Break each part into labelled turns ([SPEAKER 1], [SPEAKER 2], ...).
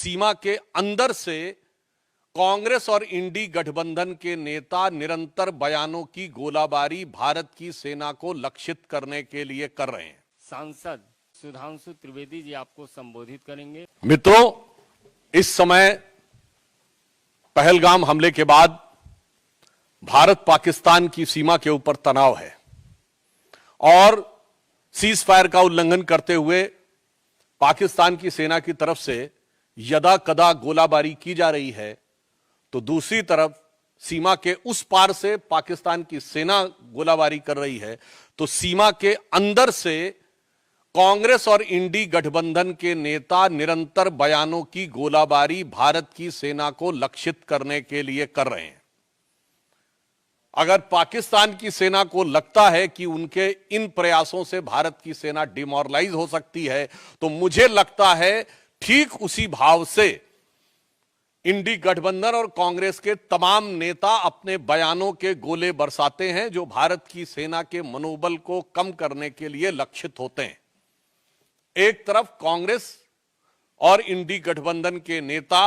[SPEAKER 1] सीमा के अंदर से कांग्रेस और इंडी गठबंधन के नेता निरंतर बयानों की गोलाबारी भारत की सेना को लक्षित करने के लिए कर रहे हैं।
[SPEAKER 2] सांसद सुधांशु त्रिवेदी जी आपको संबोधित करेंगे।
[SPEAKER 1] मित्रों, इस समय पहलगाम हमले के बाद भारत पाकिस्तान की सीमा के ऊपर तनाव है और सीज फायर का उल्लंघन करते हुए पाकिस्तान की सेना की तरफ से यदा कदा गोलाबारी की जा रही है, तो दूसरी तरफ सीमा के उस पार से पाकिस्तान की सेना गोलाबारी कर रही है। तो सीमा के अंदर से कांग्रेस और इंडी गठबंधन के नेता निरंतर बयानों की गोलाबारी भारत की सेना को लक्षित करने के लिए कर रहे हैं। अगर पाकिस्तान की सेना को लगता है कि उनके इन प्रयासों से भारत की सेना डिमोरलाइज हो सकती है, तो मुझे लगता है ठीक उसी भाव से इंडी गठबंधन और कांग्रेस के तमाम नेता अपने बयानों के गोले बरसाते हैं, जो भारत की सेना के मनोबल को कम करने के लिए लक्षित होते हैं। एक तरफ कांग्रेस और इंडी गठबंधन के नेता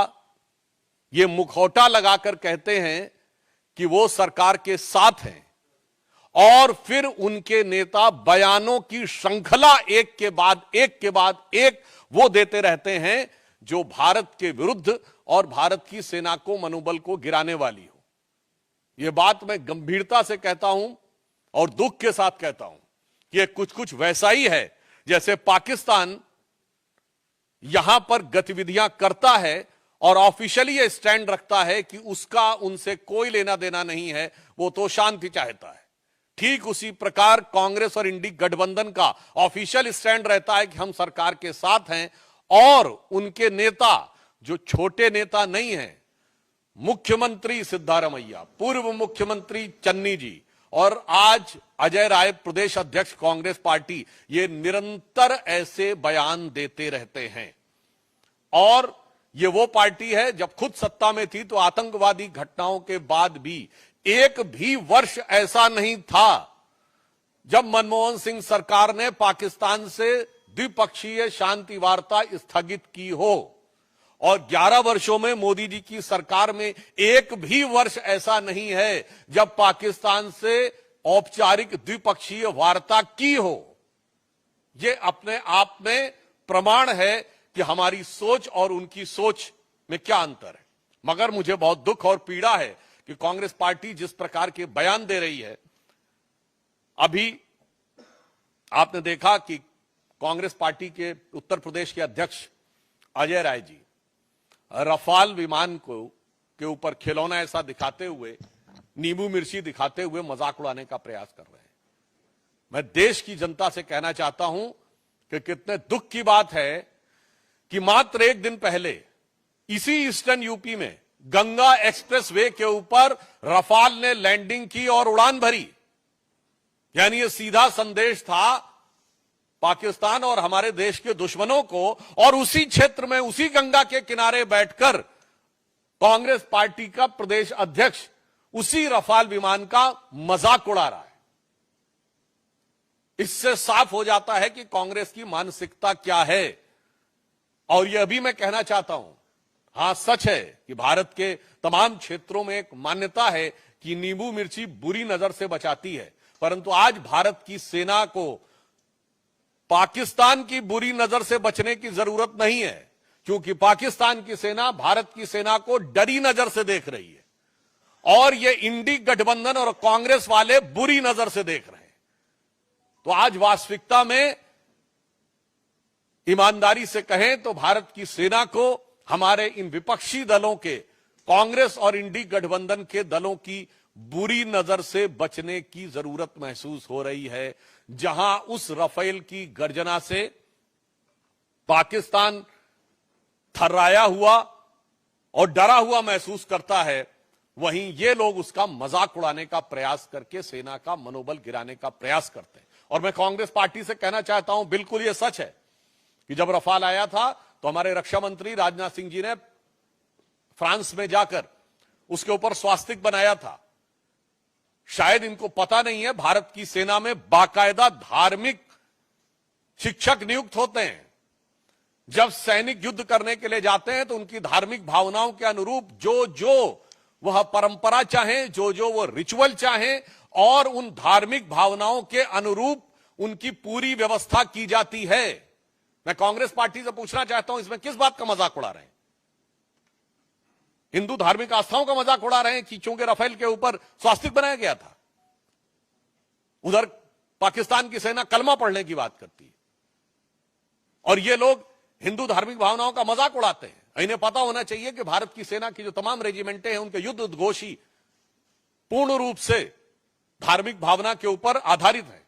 [SPEAKER 1] ये मुखौटा लगाकर कहते हैं कि वो सरकार के साथ हैं, और फिर उनके नेता बयानों की श्रृंखला एक के बाद एक वो देते रहते हैं जो भारत के विरुद्ध और भारत की सेना को मनोबल को गिराने वाली हो। यह बात मैं गंभीरता से कहता हूं और दुख के साथ कहता हूं कि यह कुछ वैसा ही है जैसे पाकिस्तान यहां पर गतिविधियां करता है और ऑफिशियली यह स्टैंड रखता है कि उसका उनसे कोई लेना देना नहीं है, वो तो शांति चाहता है। ठीक उसी प्रकार कांग्रेस और इंडी गठबंधन का ऑफिशियल स्टैंड रहता है कि हम सरकार के साथ हैं, और उनके नेता जो छोटे नेता नहीं हैं, मुख्यमंत्री सिद्धारमैया, पूर्व मुख्यमंत्री चन्नी जी और आज अजय राय प्रदेश अध्यक्ष कांग्रेस पार्टी, ये निरंतर ऐसे बयान देते रहते हैं। और ये वो पार्टी है, जब खुद सत्ता में थी तो आतंकवादी घटनाओं के बाद भी एक भी वर्ष ऐसा नहीं था जब मनमोहन सिंह सरकार ने पाकिस्तान से द्विपक्षीय शांति वार्ता स्थगित की हो, और 11 वर्षों में मोदी जी की सरकार में एक भी वर्ष ऐसा नहीं है जब पाकिस्तान से औपचारिक द्विपक्षीय वार्ता की हो। यह अपने आप में प्रमाण है कि हमारी सोच और उनकी सोच में क्या अंतर है। मगर मुझे बहुत दुख और पीड़ा है कि कांग्रेस पार्टी जिस प्रकार के बयान दे रही है। अभी आपने देखा कि कांग्रेस पार्टी के उत्तर प्रदेश के अध्यक्ष अजय राय जी रफाल विमान के ऊपर खिलौना ऐसा दिखाते हुए, नींबू मिर्ची दिखाते हुए मजाक उड़ाने का प्रयास कर रहे हैं। मैं देश की जनता से कहना चाहता हूं कि कितने दुख की बात है कि मात्र एक दिन पहले इसी ईस्टर्न यूपी में गंगा एक्सप्रेस वे के ऊपर रफाल ने लैंडिंग की और उड़ान भरी। यानी यह सीधा संदेश था पाकिस्तान और हमारे देश के दुश्मनों को, और उसी क्षेत्र में उसी गंगा के किनारे बैठकर कांग्रेस पार्टी का प्रदेश अध्यक्ष उसी रफाल विमान का मजाक उड़ा रहा है। इससे साफ हो जाता है कि कांग्रेस की मानसिकता क्या है। और यह भी मैं कहना चाहता हूं, हां सच है कि भारत के तमाम क्षेत्रों में एक मान्यता है कि नींबू मिर्ची बुरी नजर से बचाती है, परंतु आज भारत की सेना को पाकिस्तान की बुरी नजर से बचने की जरूरत नहीं है, क्योंकि पाकिस्तान की सेना भारत की सेना को डरी नजर से देख रही है, और ये इंडी गठबंधन और कांग्रेस वाले बुरी नजर से देख रहे हैं। तो आज वास्तविकता में ईमानदारी से कहें तो भारत की सेना को हमारे इन विपक्षी दलों के, कांग्रेस और इंडी गठबंधन के दलों की बुरी नजर से बचने की जरूरत महसूस हो रही है। जहां उस रफेल की गर्जना से पाकिस्तान थर्राया हुआ और डरा हुआ महसूस करता है, वहीं ये लोग उसका मजाक उड़ाने का प्रयास करके सेना का मनोबल गिराने का प्रयास करते हैं। और मैं कांग्रेस पार्टी से कहना चाहता हूं, बिल्कुल यह सच है कि जब रफाल आया था तो हमारे रक्षा मंत्री राजनाथ सिंह जी ने फ्रांस में जाकर उसके ऊपर स्वास्तिक बनाया था। शायद इनको पता नहीं है, भारत की सेना में बाकायदा धार्मिक शिक्षक नियुक्त होते हैं जब सैनिक युद्ध करने के लिए जाते हैं तो उनकी धार्मिक भावनाओं के अनुरूप जो जो वह परंपरा चाहें, जो जो वो रिचुअल चाहें, और उन धार्मिक भावनाओं के अनुरूप उनकी पूरी व्यवस्था की जाती है। मैं कांग्रेस पार्टी से पूछना चाहता हूं, इसमें किस बात का मजाक उड़ा रहे हैं? हिंदू धार्मिक आस्थाओं का मजाक उड़ा रहे हैं कि चूंकि राफेल के ऊपर स्वास्तिक बनाया गया था। उधर पाकिस्तान की सेना कलमा पढ़ने की बात करती है और ये लोग हिंदू धार्मिक भावनाओं का मजाक उड़ाते हैं। इन्हें पता होना चाहिए कि भारत की सेना की जो तमाम रेजिमेंटें हैं उनके युद्ध उद्घोषी पूर्ण रूप से धार्मिक भावना के ऊपर आधारित है।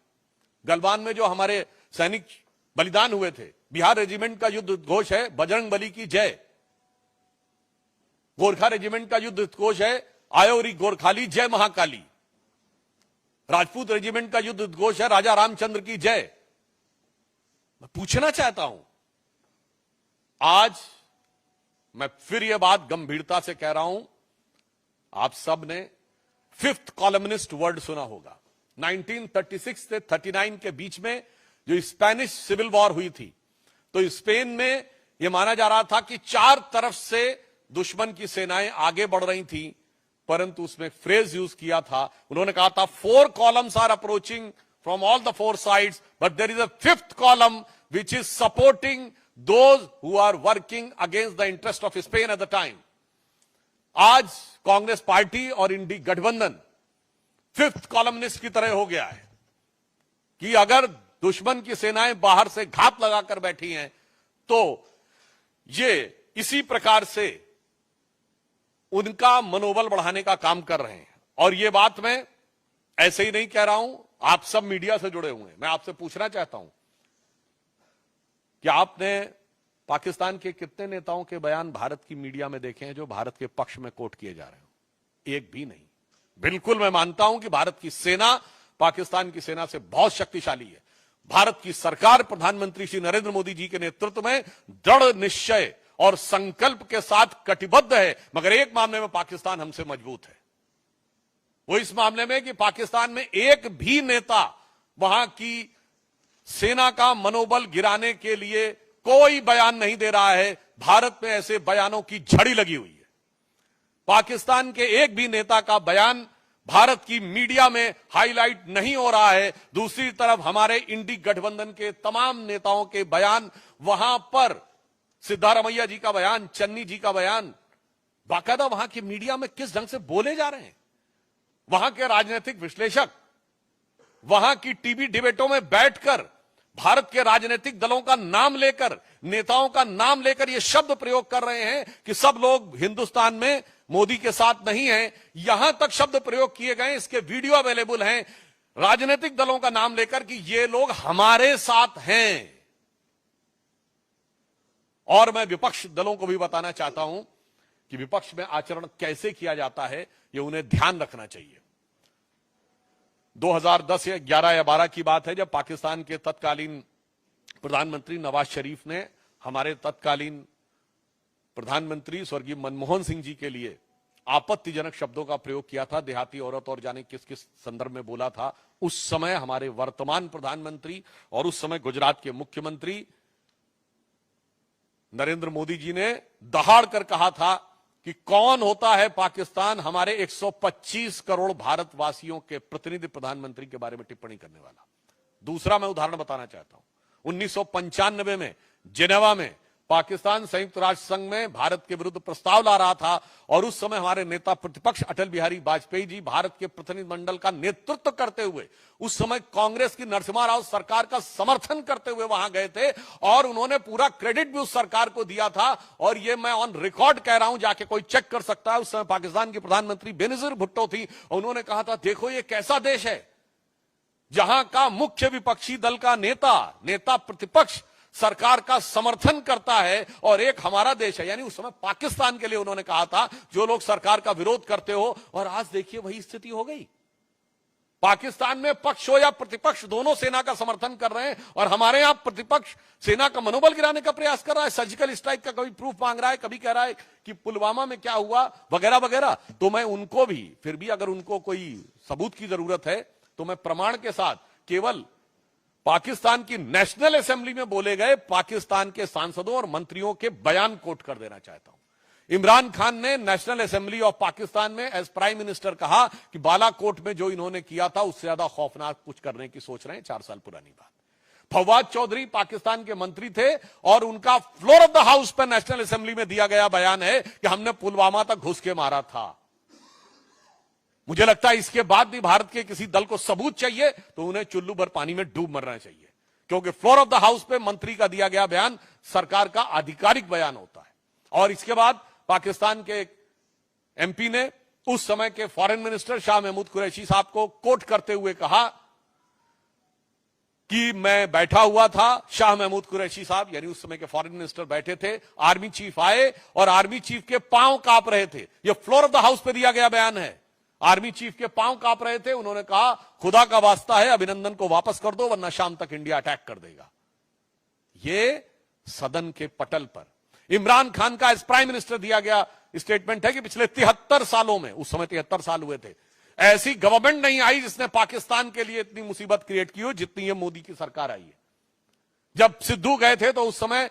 [SPEAKER 1] गलवान में जो हमारे सैनिक बलिदान हुए थे, बिहार रेजिमेंट का युद्ध उद्घोष है बजरंग बली की जय। गोरखा रेजिमेंट का युद्ध उद्घोष है आयोरी गोरखाली जय महाकाली। राजपूत रेजिमेंट का युद्ध उद्घोष है राजा रामचंद्र की जय। मैं पूछना चाहता हूं, आज मैं फिर यह बात गंभीरता से कह रहा हूं, आप सब ने फिफ्थ कॉलमनिस्ट वर्ड सुना होगा। 1936 से 39 के बीच में जो स्पेनिश सिविल वॉर हुई थी, तो स्पेन में यह माना जा रहा था कि चार तरफ से दुश्मन की सेनाएं आगे बढ़ रही थी, परंतु उसमें फ्रेज यूज किया था, उन्होंने कहा था 4 columns are approaching from all the 4 sides, but there is a 5th column which is supporting those who are working against the interest of Spain at the time. आज कांग्रेस पार्टी और इंडी गठबंधन 5th columnist की तरह हो गया है कि अगर दुश्मन की सेनाएं बाहर से घात लगाकर बैठी हैं तो ये इसी प्रकार से उनका मनोबल बढ़ाने का काम कर रहे हैं। और ये बात मैं ऐसे ही नहीं कह रहा हूं, आप सब मीडिया से जुड़े हुए हैं। मैं आपसे पूछना चाहता हूं कि आपने पाकिस्तान के कितने नेताओं के बयान भारत की मीडिया में देखे हैं जो भारत के पक्ष में कोट किए जा रहे हो? एक भी नहीं। बिल्कुल मैं मानता हूं कि भारत की सेना पाकिस्तान की सेना से बहुत शक्तिशाली है। भारत की सरकार प्रधानमंत्री श्री नरेंद्र मोदी जी के नेतृत्व में दृढ़ निश्चय और संकल्प के साथ कटिबद्ध है, मगर एक मामले में पाकिस्तान हमसे मजबूत है। वो इस मामले में कि पाकिस्तान में एक भी नेता वहां की सेना का मनोबल गिराने के लिए कोई बयान नहीं दे रहा है। भारत में ऐसे बयानों की झड़ी लगी हुई है। पाकिस्तान के एक भी नेता का बयान भारत की मीडिया में हाईलाइट नहीं हो रहा है। दूसरी तरफ हमारे इंडी गठबंधन के तमाम नेताओं के बयान, वहां पर सिद्धारमैया जी का बयान, चन्नी जी का बयान, बाकायदा वहां की मीडिया में किस ढंग से बोले जा रहे हैं। वहां के राजनीतिक विश्लेषक वहां की टीवी डिबेटों में बैठकर भारत के राजनीतिक दलों का नाम लेकर, नेताओं का नाम लेकर यह शब्द प्रयोग कर रहे हैं कि सब लोग हिंदुस्तान में मोदी के साथ नहीं हैं। यहां तक शब्द प्रयोग किए गए, इसके वीडियो अवेलेबल हैं, राजनीतिक दलों का नाम लेकर कि ये लोग हमारे साथ हैं। और मैं विपक्ष दलों को भी बताना चाहता हूं कि विपक्ष में आचरण कैसे किया जाता है, यह उन्हें ध्यान रखना चाहिए। 2010 या 11 या 12 की बात है जब पाकिस्तान के तत्कालीन प्रधानमंत्री नवाज शरीफ ने हमारे तत्कालीन प्रधानमंत्री स्वर्गीय मनमोहन सिंह जी के लिए आपत्तिजनक शब्दों का प्रयोग किया था, देहाती औरत और जाने किस किस संदर्भ में बोला था। उस समय हमारे वर्तमान प्रधानमंत्री और उस समय गुजरात के मुख्यमंत्री नरेंद्र मोदी जी ने दहाड़ कर कहा था कि कौन होता है पाकिस्तान हमारे 125 करोड़ भारतवासियों के प्रतिनिधि प्रधानमंत्री के बारे में टिप्पणी करने वाला। दूसरा मैं उदाहरण बताना चाहता हूं, 1995 में जिनेवा में पाकिस्तान संयुक्त राष्ट्र संघ में भारत के विरुद्ध प्रस्ताव ला रहा था और उस समय हमारे नेता प्रतिपक्ष अटल बिहारी वाजपेयी जी भारत के प्रतिनिधिमंडल का नेतृत्व करते हुए उस समय कांग्रेस की नरसिम्हा राव सरकार का समर्थन करते हुए वहां गए थे और उन्होंने पूरा क्रेडिट भी उस सरकार को दिया था। और ये मैं ऑन रिकॉर्ड कह रहा हूं, जाके कोई चेक कर सकता है। उस समय पाकिस्तान की प्रधानमंत्री बेनजीर भुट्टो थी, उन्होंने कहा था देखो ये कैसा देश है जहां का मुख्य विपक्षी दल का नेता प्रतिपक्ष सरकार का समर्थन करता है और एक हमारा देश है। यानी उस समय पाकिस्तान के लिए उन्होंने कहा था जो लोग सरकार का विरोध करते हो, और आज देखिए वही स्थिति हो गई। पाकिस्तान में पक्ष हो या प्रतिपक्ष दोनों सेना का समर्थन कर रहे हैं और हमारे यहां प्रतिपक्ष सेना का मनोबल गिराने का प्रयास कर रहा है। सर्जिकल स्ट्राइक का कभी प्रूफ मांग रहा है, कभी कह रहा है कि पुलवामा में क्या हुआ वगैरह वगैरह। तो मैं उनको भी, फिर भी अगर उनको कोई सबूत की जरूरत है तो मैं प्रमाण के साथ केवल पाकिस्तान की नेशनल असेंबली में बोले गए पाकिस्तान के सांसदों और मंत्रियों के बयान कोट कर देना चाहता हूं। इमरान खान ने नेशनल असेंबली ऑफ पाकिस्तान में एज प्राइम मिनिस्टर कहा कि बालाकोट में जो इन्होंने किया था उससे ज्यादा खौफनाक कुछ करने की सोच रहे हैं। 4 साल पुरानी बात। फवाद चौधरी पाकिस्तान के मंत्री थे और उनका फ्लोर ऑफ द हाउस पर नेशनल असेंबली में दिया गया बयान है कि हमने पुलवामा तक घुस के मारा था। मुझे लगता है इसके बाद भी भारत के किसी दल को सबूत चाहिए तो उन्हें चुल्लू भर पानी में डूब मरना चाहिए, क्योंकि फ्लोर ऑफ द हाउस पे मंत्री का दिया गया बयान सरकार का आधिकारिक बयान होता है। और इसके बाद पाकिस्तान के एमपी ने उस समय के फॉरेन मिनिस्टर शाह महमूद कुरैशी साहब को कोट करते हुए कहा कि मैं बैठा हुआ था, शाह महमूद कुरैशी साहब यानी उस समय के फॉरेन मिनिस्टर बैठे थे, आर्मी चीफ आए और आर्मी चीफ के पांव कांप रहे थे। यह फ्लोर ऑफ द हाउस पे दिया गया बयान है। आर्मी चीफ के पांव कांप रहे थे। उन्होंने कहा खुदा का वास्ता है अभिनंदन को वापस कर दो वरना शाम तक इंडिया अटैक कर देगा। यह सदन के पटल पर इमरान खान का एज प्राइम मिनिस्टर दिया गया स्टेटमेंट है कि पिछले 73 सालों में, उस समय 73 साल हुए थे, ऐसी गवर्नमेंट नहीं आई जिसने पाकिस्तान के लिए इतनी मुसीबत क्रिएट की हो जितनी ये मोदी की सरकार आई है। जब सिद्धू गए थे तो उस समय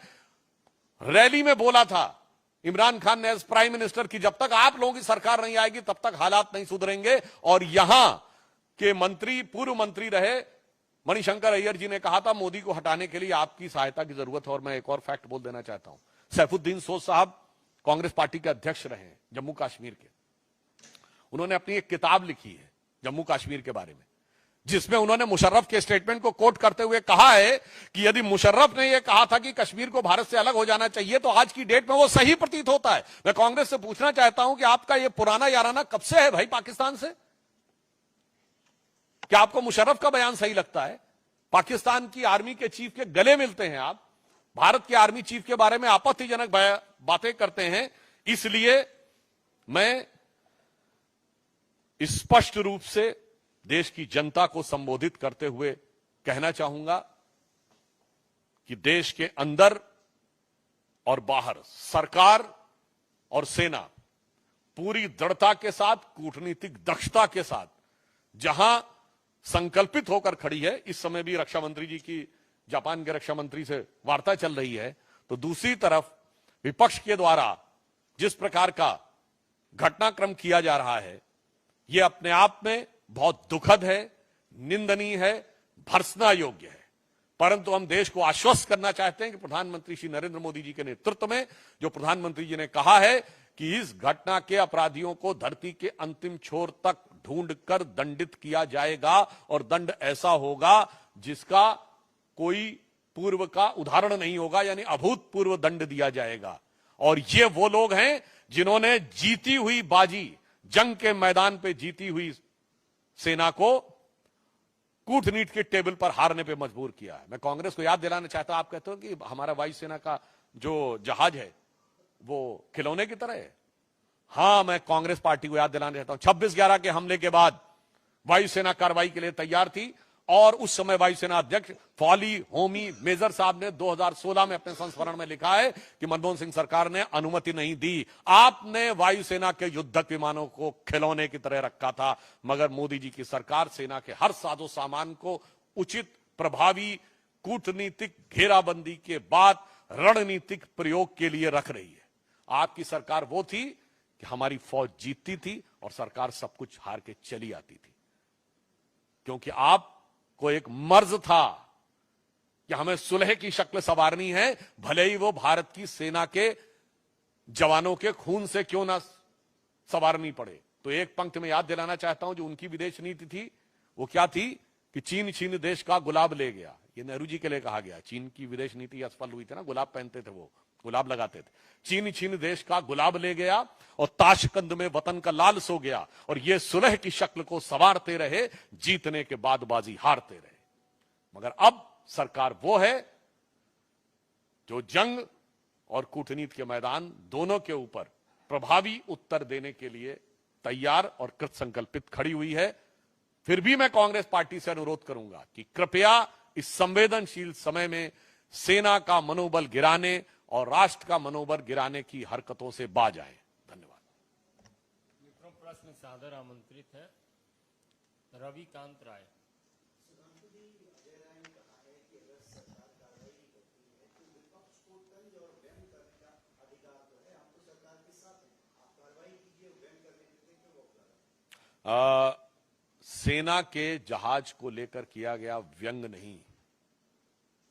[SPEAKER 1] रैली में बोला था इमरान खान ने एज प्राइम मिनिस्टर की जब तक आप लोगों की सरकार नहीं आएगी तब तक हालात नहीं सुधरेंगे। और यहां के मंत्री, पूर्व मंत्री रहे मणिशंकर अय्यर जी ने कहा था मोदी को हटाने के लिए आपकी सहायता की जरूरत है। और मैं एक और फैक्ट बोल देना चाहता हूं, सैफुद्दीन सोज साहब कांग्रेस पार्टी के अध्यक्ष रहे हैं जम्मू कश्मीर के। उन्होंने अपनी एक किताब लिखी है जम्मू कश्मीर के बारे में, जिसमें उन्होंने मुशर्रफ के स्टेटमेंट को कोट करते हुए कहा है कि यदि मुशर्रफ ने यह कहा था कि कश्मीर को भारत से अलग हो जाना चाहिए तो आज की डेट में वो सही प्रतीत होता है। मैं कांग्रेस से पूछना चाहता हूं कि आपका यह पुराना याराना कब से है भाई पाकिस्तान से? क्या आपको मुशर्रफ का बयान सही लगता है? पाकिस्तान की आर्मी के चीफ के गले मिलते हैं आप, भारत के आर्मी चीफ के बारे में आपत्तिजनक बातें करते हैं। इसलिए मैं स्पष्ट रूप से देश की जनता को संबोधित करते हुए कहना चाहूंगा कि देश के अंदर और बाहर सरकार और सेना पूरी दृढ़ता के साथ, कूटनीतिक दक्षता के साथ जहां संकल्पित होकर खड़ी है। इस समय भी रक्षा मंत्री जी की जापान के रक्षा मंत्री से वार्ता चल रही है, तो दूसरी तरफ विपक्ष के द्वारा जिस प्रकार का घटनाक्रम किया जा रहा है यह अपने आप में बहुत दुखद है, निंदनीय है, भर्त्सना योग्य है। परंतु हम देश को आश्वस्त करना चाहते हैं कि प्रधानमंत्री श्री नरेंद्र मोदी जी के नेतृत्व में जो प्रधानमंत्री जी ने कहा है कि इस घटना के अपराधियों को धरती के अंतिम छोर तक ढूंढकर दंडित किया जाएगा और दंड ऐसा होगा जिसका कोई पूर्व का उदाहरण नहीं होगा, यानी अभूतपूर्व दंड दिया जाएगा। और ये वो लोग हैं जिन्होंने जीती हुई बाजी, जंग के मैदान पे जीती हुई सेना को कूटनीति के टेबल पर हारने पे मजबूर किया है। मैं कांग्रेस को याद दिलाना चाहता हूं, आप कहते हो कि हमारा वायुसेना का जो जहाज है वो खिलौने की तरह है। हां, मैं कांग्रेस पार्टी को याद दिलाना चाहता हूं 26/11 के हमले के बाद वायुसेना कार्रवाई के लिए तैयार थी और उस समय वायुसेना अध्यक्ष फौली होमी मेजर साहब ने 2016 में अपने संस्मरण में लिखा है कि मनमोहन सिंह सरकार ने अनुमति नहीं दी। आपने वायुसेना के युद्धक विमानों को खिलौने की तरह रखा था, मगर मोदी जी की सरकार सेना के हर साजो सामान को उचित, प्रभावी कूटनीतिक घेराबंदी के बाद रणनीतिक प्रयोग के लिए रख रही है। आपकी सरकार वो थी कि हमारी फौज जीतती थी और सरकार सब कुछ हार के चली आती थी, क्योंकि आप को एक मर्ज था कि हमें सुलह की शक्ल संवारनी है, भले ही वो भारत की सेना के जवानों के खून से क्यों ना संवारनी पड़े। तो एक पंक्ति में याद दिलाना चाहता हूं जो उनकी विदेश नीति थी, वो क्या थी कि चीन छीन देश का गुलाब ले गया। ये नेहरू जी के लिए कहा गया। चीन की विदेश नीति असफल हुई थी ना, गुलाब पहनते थे, वो गुलाब लगाते थे। चीन छीन देश का गुलाब ले गया और ताशकंद में वतन का लाल सो गया, और ये सुलह की शक्ल को संवारते रहे, जीतने के बाद बाजी हारते रहे। मगर अब सरकार वो है जो जंग और कूटनीति के मैदान दोनों के ऊपर प्रभावी उत्तर देने के लिए तैयार और कृत संकल्पित खड़ी हुई है। फिर भी मैं कांग्रेस पार्टी से अनुरोध करूंगा कि कृपया इस संवेदनशील समय में सेना का मनोबल गिराने और राष्ट्र का मनोबल गिराने की हरकतों से बाज आए। धन्यवाद।
[SPEAKER 2] प्रश्न सादर आमंत्रित है रविकांत राय।
[SPEAKER 1] सेना के जहाज को लेकर किया गया व्यंग नहीं,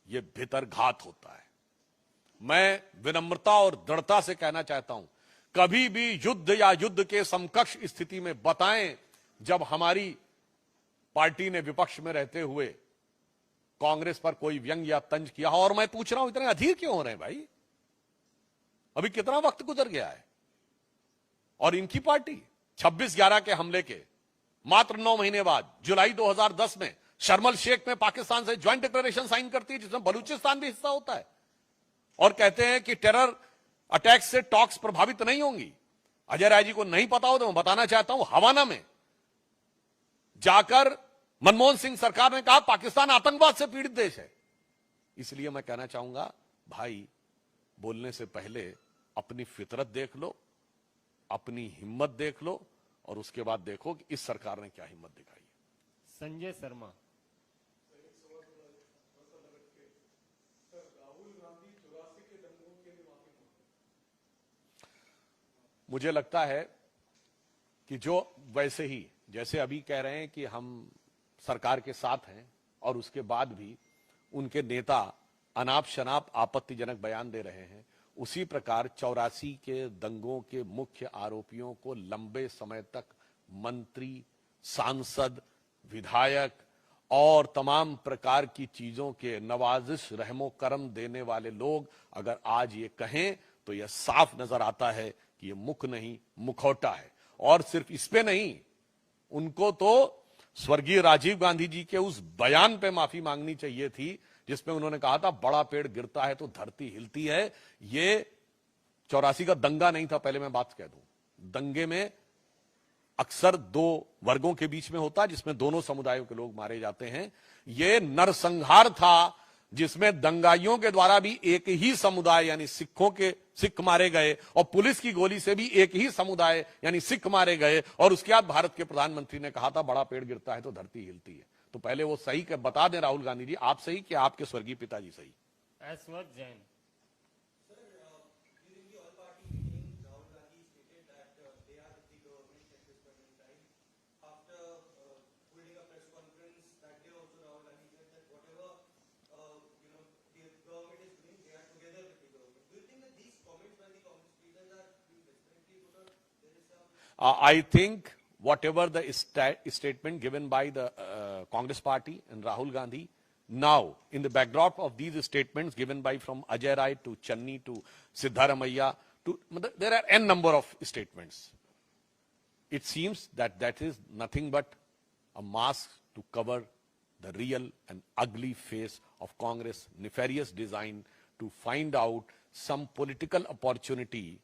[SPEAKER 1] यह भीतरघात होता है। मैं विनम्रता और दृढ़ता से कहना चाहता हूं, कभी भी युद्ध या युद्ध के समकक्ष स्थिति में बताएं जब हमारी पार्टी ने विपक्ष में रहते हुए कांग्रेस पर कोई व्यंग या तंज किया। और मैं पूछ रहा हूं, इतने अधीर क्यों हो रहे हैं भाई? अभी कितना वक्त गुजर गया है और इनकी पार्टी 26/11 के हमले के मात्र 9 महीने बाद जुलाई 2010 में शर्मल शेख में पाकिस्तान से ज्वाइंट डिक्लेरेशन साइन करती है, जिसमें बलूचिस्तान भी हिस्सा होता है, और कहते हैं कि टेरर अटैक से टॉक्स प्रभावित नहीं होंगी। अजय राय जी को नहीं पता हो तो मैं बताना चाहता हूं, हवाना में जाकर मनमोहन सिंह सरकार ने कहा पाकिस्तान आतंकवाद से पीड़ित देश है। इसलिए मैं कहना चाहूंगा, भाई बोलने से पहले अपनी फितरत देख लो, अपनी हिम्मत देख लो, और उसके बाद देखो कि इस सरकार ने क्या हिम्मत दिखाई है।
[SPEAKER 2] संजय शर्मा।
[SPEAKER 1] मुझे लगता है कि जो वैसे ही जैसे अभी कह रहे हैं कि हम सरकार के साथ हैं और उसके बाद भी उनके नेता अनाप शनाप आपत्तिजनक बयान दे रहे हैं, उसी प्रकार 84 के दंगों के मुख्य आरोपियों को लंबे समय तक मंत्री, सांसद, विधायक और तमाम प्रकार की चीजों के नवाजिश रहमो करम देने वाले लोग अगर आज ये कहें तो यह साफ नजर आता है कि ये मुख नहीं मुखौटा है। और सिर्फ इस पे नहीं, उनको तो स्वर्गीय राजीव गांधी जी के उस बयान पे माफी मांगनी चाहिए थी जिसमें उन्होंने कहा था बड़ा पेड़ गिरता है तो धरती हिलती है। ये 84 का दंगा नहीं था, पहले मैं बात कह दूं। दंगे में अक्सर दो वर्गों के बीच में होता है जिसमें दोनों समुदायों के लोग मारे जाते हैं। ये नरसंहार था जिसमें दंगाइयों के द्वारा भी एक ही समुदाय यानी सिख मारे गए और पुलिस की गोली से भी एक ही समुदाय यानी सिख मारे गए। और उसके बाद भारत के प्रधानमंत्री ने कहा था बड़ा पेड़ गिरता है तो धरती हिलती है। तो पहले वो सही बता दें राहुल गांधी जी, आप सही कि आपके स्वर्गीय पिताजी सही?
[SPEAKER 2] ऐश्वर्य Jain.
[SPEAKER 1] I think whatever the statement given by the Congress party and Rahul Gandhi, now in the backdrop of these statements given by from Ajay Rai to Channi to Siddharamaiah, there are n number of statements. It seems that that is nothing but a mask to cover the real and ugly face of Congress' nefarious design to find out some political opportunity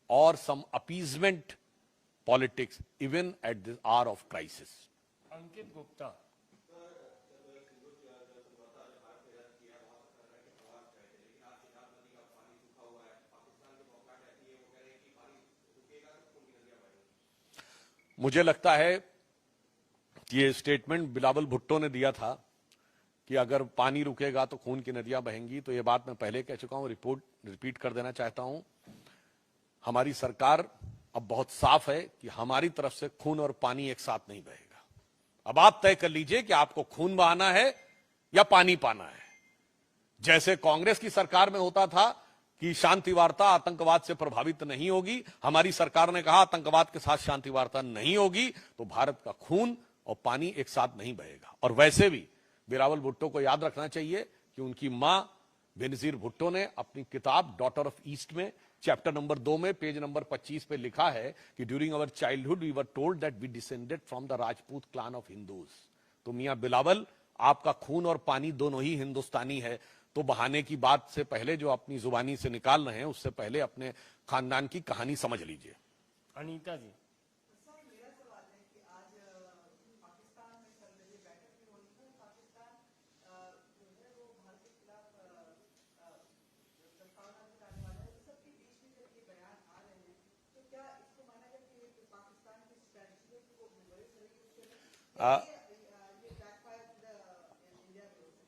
[SPEAKER 1] or some appeasement politics even at this hour of crisis.
[SPEAKER 2] अंकित गुप्ता।
[SPEAKER 1] मुझे लगता है कि ये statement Bilawal Bhutto ने दिया था कि अगर पानी रुकेगा तो खून की नदियां बहेंगी। तो ये बात मैं पहले कह चुका हूं, रिपीट कर देना चाहता हूं। हमारी सरकार अब बहुत साफ है कि हमारी तरफ से खून और पानी एक साथ नहीं बहेगा। अब आप तय कर लीजिए कि आपको खून बहाना है या पानी पाना है। जैसे कांग्रेस की सरकार में होता था कि शांति वार्ता आतंकवाद से प्रभावित नहीं होगी, हमारी सरकार ने कहा आतंकवाद के साथ शांति वार्ता नहीं होगी, तो भारत का खून और पानी एक साथ नहीं बहेगा। और वैसे भी बिलावल भुट्टो को याद रखना चाहिए कि उनकी मां बेनजीर भुट्टो ने अपनी किताब डॉटर ऑफ ईस्ट में चैप्टर नंबर 2 में पेज नंबर 25 पे लिखा है कि during our childhood we were told that we descended from the Rajput clan of Hindus. तो मियां बिलावल, आपका खून और पानी दोनों ही हिंदुस्तानी है। तो बहाने की बात से पहले जो अपनी जुबानी से निकाल रहे हैं उससे पहले अपने खानदान की कहानी समझ लीजिए।
[SPEAKER 2] अनीता जी।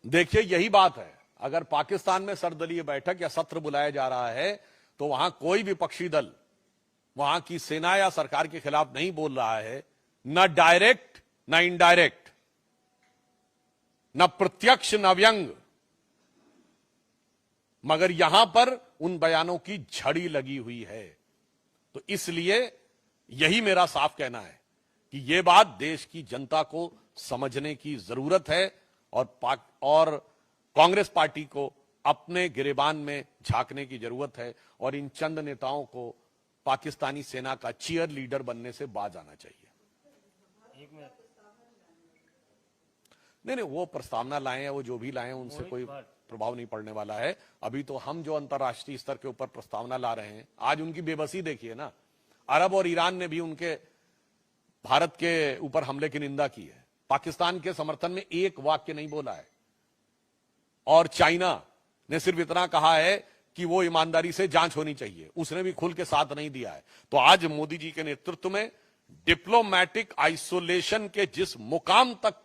[SPEAKER 1] देखिए यही बात है, अगर पाकिस्तान में सर्वदलीय बैठक या सत्र बुलाया जा रहा है तो वहां कोई विपक्षी दल वहां की सेना या सरकार के खिलाफ नहीं बोल रहा है, न डायरेक्ट न इनडायरेक्ट, न प्रत्यक्ष न व्यंग, मगर यहां पर उन बयानों की झड़ी लगी हुई है। तो इसलिए यही मेरा साफ कहना है कि यह बात देश की जनता को समझने की जरूरत है और कांग्रेस पार्टी को अपने गिरेबान में झांकने की जरूरत है और इन चंद नेताओं को पाकिस्तानी सेना का चीयर लीडर बनने से बाज आना चाहिए।
[SPEAKER 2] एक मिनट।
[SPEAKER 1] नहीं, वो प्रस्तावना लाए हैं, वो जो भी लाए हैं उनसे कोई प्रभाव नहीं पड़ने वाला है। अभी तो हम जो अंतर्राष्ट्रीय स्तर के ऊपर प्रस्तावना ला रहे हैं, आज उनकी बेबसी देखिए ना। अरब और ईरान ने भी उनके भारत के ऊपर हमले की निंदा की है, पाकिस्तान के समर्थन में एक वाक्य नहीं बोला है। और चाइना ने सिर्फ इतना कहा है कि वो ईमानदारी से जांच होनी चाहिए, उसने भी खुल के साथ नहीं दिया है। तो आज मोदी जी के नेतृत्व में डिप्लोमैटिक आइसोलेशन के जिस मुकाम तक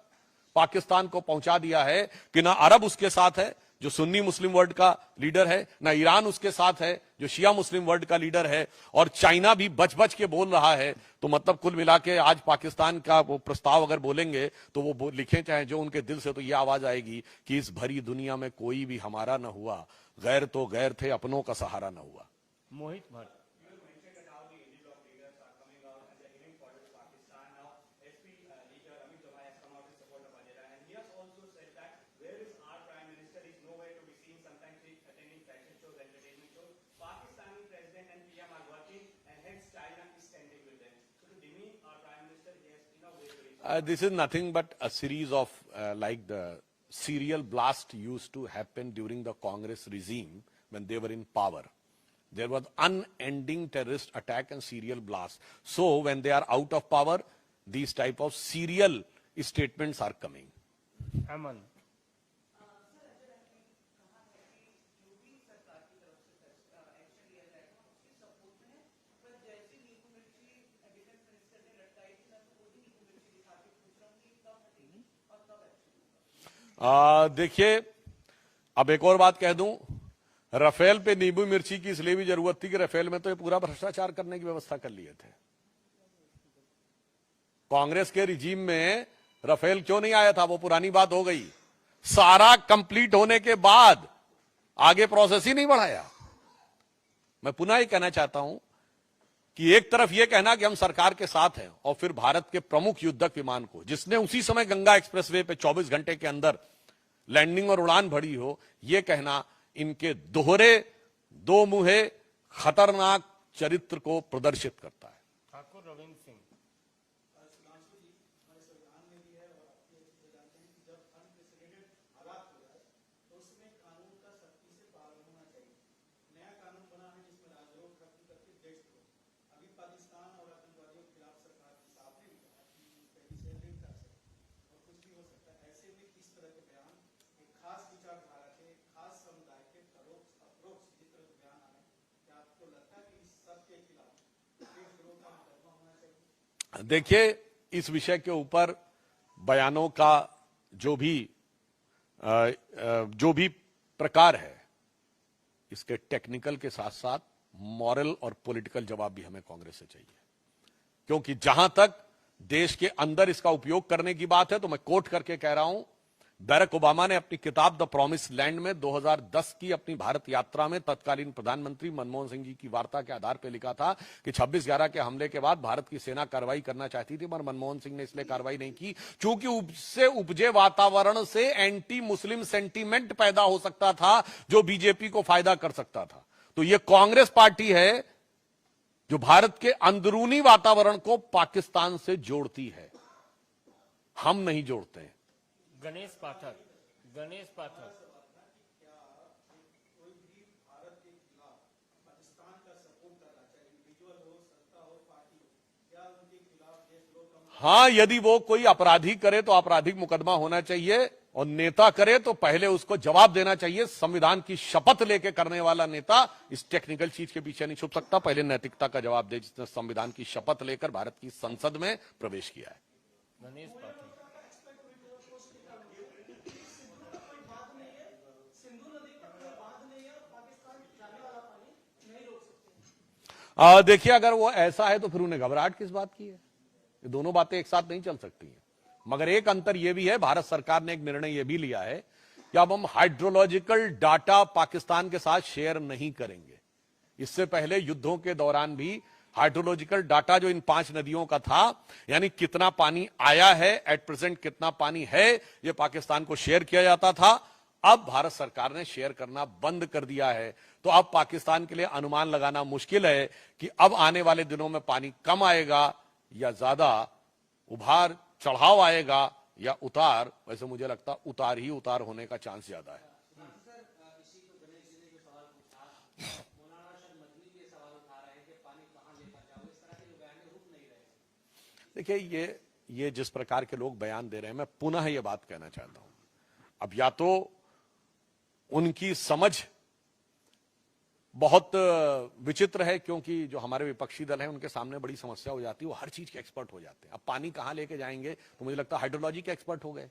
[SPEAKER 1] पाकिस्तान को पहुंचा दिया है कि ना अरब उसके साथ है जो सुन्नी मुस्लिम वर्ल्ड का लीडर है, ना ईरान उसके साथ है जो शिया मुस्लिम वर्ल्ड का लीडर है, और चाइना भी बच बच के बोल रहा है। तो मतलब कुल मिला के आज पाकिस्तान का वो प्रस्ताव अगर बोलेंगे तो वो लिखें चाहे जो उनके दिल से, तो ये आवाज आएगी कि इस भरी दुनिया में कोई भी हमारा न हुआ, गैर तो गैर थे, अपनों का सहारा न हुआ।
[SPEAKER 2] मोहित Bhatt.
[SPEAKER 1] This is nothing but a series of like the serial blast used to happen during the Congress regime when they were in power. There was unending terrorist attack and serial blast. So when they are out of power, these type of serial statements are coming.
[SPEAKER 2] अमन।
[SPEAKER 1] देखिए, अब एक और बात कह दूं, Rafale पे नींबू मिर्ची की इसलिए भी जरूरत थी कि राफेल में तो ये पूरा भ्रष्टाचार करने की व्यवस्था कर लिए थे। कांग्रेस के रिजीम में राफेल क्यों नहीं आया था, वो पुरानी बात हो गई। सारा कंप्लीट होने के बाद आगे प्रोसेस ही नहीं बढ़ाया। मैं पुनः ये कहना चाहता हूं कि एक तरफ यह कहना कि हम सरकार के साथ हैं, और फिर भारत के प्रमुख युद्धक विमान को, जिसने उसी समय गंगा एक्सप्रेसवे पे 24 घंटे के अंदर लैंडिंग और उड़ान भरी हो, यह कहना इनके दोहरे दो मुहे खतरनाक चरित्र को प्रदर्शित करता है।
[SPEAKER 2] ठाकुर रविंद्र सिंह।
[SPEAKER 1] देखिए, इस विषय के ऊपर बयानों का जो भी प्रकार है, इसके टेक्निकल के साथ साथ मॉरल और पॉलिटिकल जवाब भी हमें कांग्रेस से चाहिए। क्योंकि जहां तक देश के अंदर इसका उपयोग करने की बात है, तो मैं कोट करके कह रहा हूं, बैरक ओबामा ने अपनी किताब द प्रॉमिस लैंड में 2010 की अपनी भारत यात्रा में तत्कालीन प्रधानमंत्री मनमोहन सिंह जी की वार्ता के आधार पर लिखा था कि 26/11 के हमले के बाद भारत की सेना कार्रवाई करना चाहती थी, पर मनमोहन सिंह ने इसलिए कार्रवाई नहीं की क्योंकि उससे उपजे वातावरण से एंटी मुस्लिम सेंटीमेंट पैदा हो सकता था जो बीजेपी को फायदा कर सकता था। तो यह कांग्रेस पार्टी है जो भारत के अंदरूनी वातावरण को पाकिस्तान से जोड़ती है, हम नहीं जोड़ते हैं।
[SPEAKER 2] गणेश पाठक। गणेश पाठक।
[SPEAKER 1] हां, यदि वो कोई अपराधी करे तो आपराधिक मुकदमा होना चाहिए, और नेता करे तो पहले उसको जवाब देना चाहिए। संविधान की शपथ लेके करने वाला नेता इस टेक्निकल चीज के पीछे नहीं छुप सकता, पहले नैतिकता का जवाब दे, जिसने संविधान की शपथ लेकर भारत की संसद में प्रवेश किया है।
[SPEAKER 2] गणेश पाठक।
[SPEAKER 1] देखिए, अगर वो ऐसा है तो फिर उन्हें घबराहट किस बात की है? ये दोनों बातें एक साथ नहीं चल सकती हैं। मगर एक अंतर यह भी है, भारत सरकार ने एक निर्णय यह भी लिया है कि अब हम हाइड्रोलॉजिकल डाटा पाकिस्तान के साथ शेयर नहीं करेंगे। इससे पहले युद्धों के दौरान भी हाइड्रोलॉजिकल डाटा जो इन 5 नदियों का था, यानी कितना पानी आया है, एट प्रेजेंट कितना पानी है, यह पाकिस्तान को शेयर किया जाता था। अब भारत सरकार ने शेयर करना बंद कर दिया है। तो अब पाकिस्तान के लिए अनुमान लगाना मुश्किल है कि अब आने वाले दिनों में पानी कम आएगा या ज्यादा, उभार चढ़ाव आएगा या उतार। वैसे मुझे लगता उतार ही उतार होने का चांस ज्यादा है। देखिए, ये जिस प्रकार के लोग बयान दे रहे हैं, मैं पुनः ये बात कहना चाहता हूं, अब या तो उनकी समझ बहुत विचित्र है, क्योंकि जो हमारे विपक्षी दल हैं उनके सामने बड़ी समस्या हो जाती है, वो हर चीज के एक्सपर्ट हो जाते हैं। अब पानी कहां लेके जाएंगे, तो मुझे लगता है हाइड्रोलॉजी के एक्सपर्ट हो गए,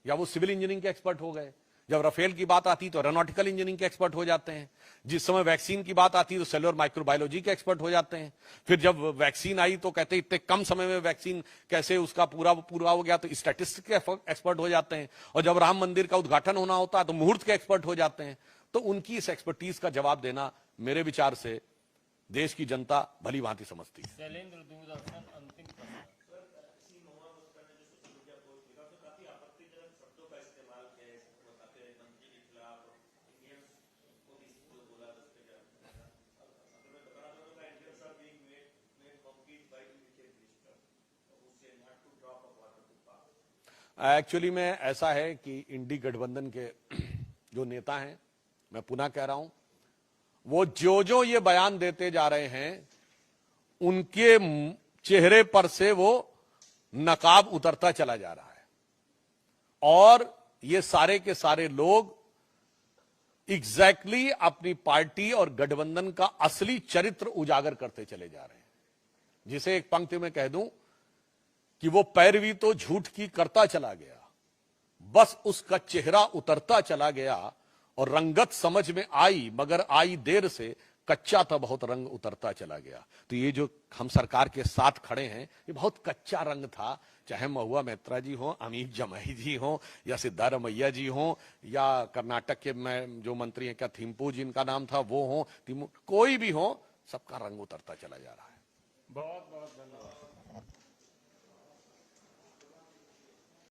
[SPEAKER 1] या वो सिविल इंजीनियरिंग के एक्सपर्ट हो गए। जब राफेल की बात आती तो एरोनॉटिकल इंजीनियरिंग के एक्सपर्ट हो जाते हैं। जिस समय वैक्सीन की बात आती तो सेलुलर माइक्रोबायोलॉजी के एक्सपर्ट हो जाते हैं। फिर जब वैक्सीन आई तो कहते इतने कम समय में वैक्सीन कैसे उसका पूरा हो गया, तो स्टैटिस्टिक्स के एक्सपर्ट हो जाते हैं। और जब राम मंदिर का उद्घाटन होना होता है तो मुहूर्त के एक्सपर्ट हो जाते हैं। तो उनकी इस एक्सपर्टीज का जवाब देना मेरे विचार से देश की जनता भली भांति समझती है।
[SPEAKER 2] शैलेंद्र दूरदर्शन अंतिम प्रश्न।
[SPEAKER 1] एक्चुअली में ऐसा है कि इंडी गठबंधन के जो नेता हैं, मैं पुनः कह रहा हूं, वो जो ये बयान देते जा रहे हैं, उनके चेहरे पर से वो नकाब उतरता चला जा रहा है। और ये सारे के सारे लोग एग्जैक्टली अपनी पार्टी और गठबंधन का असली चरित्र उजागर करते चले जा रहे हैं। जिसे एक पंक्ति में कह दूं कि वो पैरवी तो झूठ की करता चला गया, बस उसका चेहरा उतरता चला गया, और रंगत समझ में आई मगर आई देर से, कच्चा था बहुत रंग उतरता चला गया। तो ये जो हम सरकार के साथ खड़े हैं, ये बहुत कच्चा रंग था। चाहे महुआ मैत्रा जी हो, अमीर जमाई जी हो, या सिद्धारमैया जी हो, या कर्नाटक के में जो मंत्री हैं, क्या थिम्पू जिनका नाम था वो हो, कोई भी हो, सबका रंग उतरता चला जा रहा है।
[SPEAKER 2] बहुत बहुत धन्यवाद।